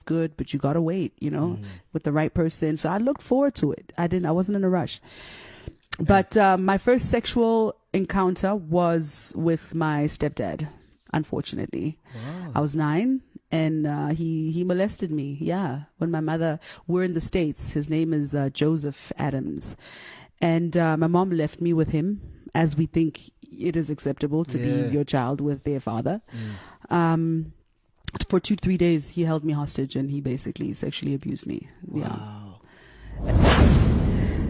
good, but you gotta wait, with the right person. So I looked forward to it. I wasn't in a rush. But my first sexual encounter was with my stepdad, unfortunately. Wow. I was 9 and he molested me. Yeah. When we're in the States. His name is Joseph Adams. And my mom left me with him, as we think it is acceptable to be your child with their father. For 2-3 days, he held me hostage and he basically sexually abused me. Wow.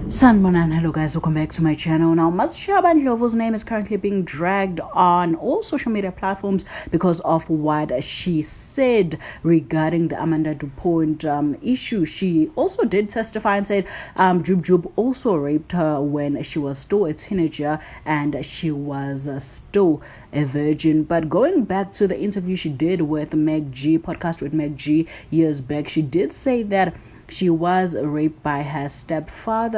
Sanbonan, hello guys, welcome back to my channel. Now, Masechaba Ndlovu's name is currently being dragged on all social media platforms because of what she said regarding the Amanda DuPont issue. She also did testify and said Jub Jub also raped her when she was still a teenager and she was still a virgin. But going back to the interview she did with Meg G, podcast with Meg G years back, she did say that she was raped by her stepdad,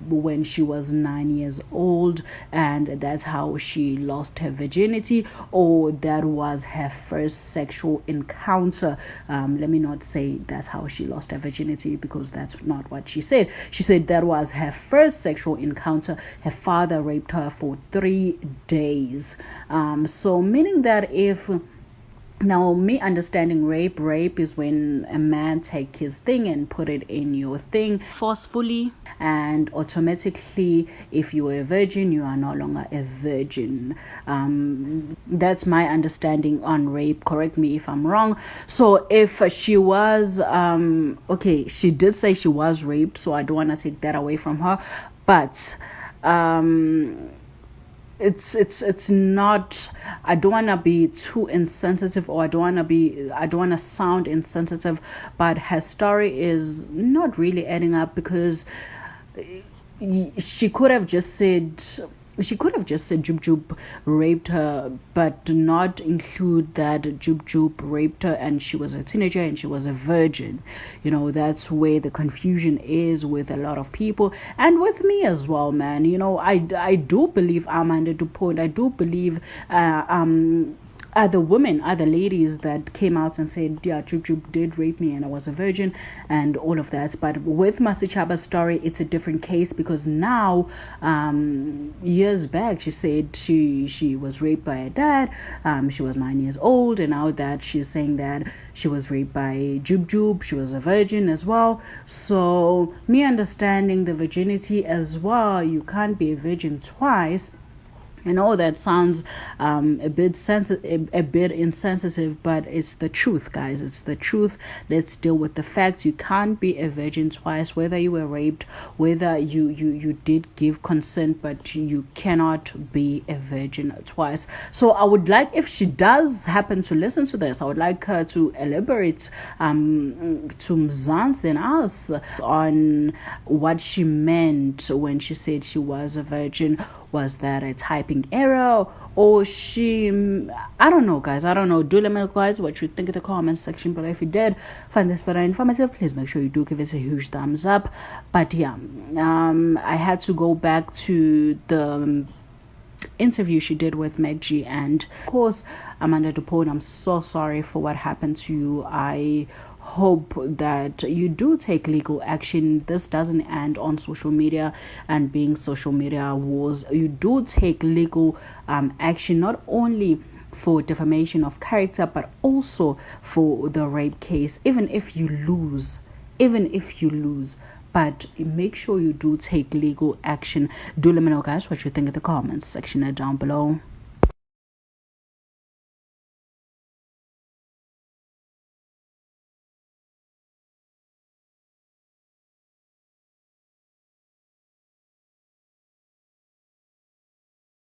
when she was 9 years old, and that's how she lost her virginity, or that was her first sexual encounter. Let me not say that's how she lost her virginity, because that's not what she said. She said that was her first sexual encounter. Her father raped her for 3 days. So meaning that if... Now, me understanding rape is when a man take his thing and put it in your thing forcefully, and automatically, if you are a virgin, you are no longer a virgin. That's my understanding on rape. Correct me if I'm wrong. So if she was, she did say she was raped, so I don't want to take that away from her, but it's not, I don't want to be too insensitive, or I don't want to sound insensitive, but her story is not really adding up, because she could have just said Jub Jub raped her, but do not include that Jub Jub raped her and she was a teenager and she was a virgin. That's where the confusion is with a lot of people, and with me as well, man. I do believe Amanda DuPont. I do believe other ladies that came out and said, yeah, Jub Jub did rape me and I was a virgin and all of that. But with Masechaba's story, it's a different case, because now, years back, she said she was raped by her dad. She was 9 years old, and now that she's saying that she was raped by Jub Jub, she was a virgin as well. So me understanding the virginity as well, you can't be a virgin twice. I know that sounds a bit insensitive, but it's the truth, guys. It's the truth. Let's deal with the facts. You can't be a virgin twice, whether you were raped, whether you did give consent, but you cannot be a virgin twice. So I would like, if she does happen to listen to this, I would like her to elaborate to Mzansi and us on what she meant when she said she was a virgin. Was that a typing error, or I don't know, guys. I don't know. Do let me know, guys, what you think in the comments section below. If you did find this very informative, please make sure you do give it a huge thumbs up. But yeah, I had to go back to the interview she did with Meg G, and of course, Amanda DuPont, I'm so sorry for what happened to you. I hope that you do take legal action. This doesn't end on social media and being social media wars. You do take legal action, not only for defamation of character, but also for the rape case. Even if you lose, but make sure you do take legal action. Do let me know, guys, what you think in the comments section down below.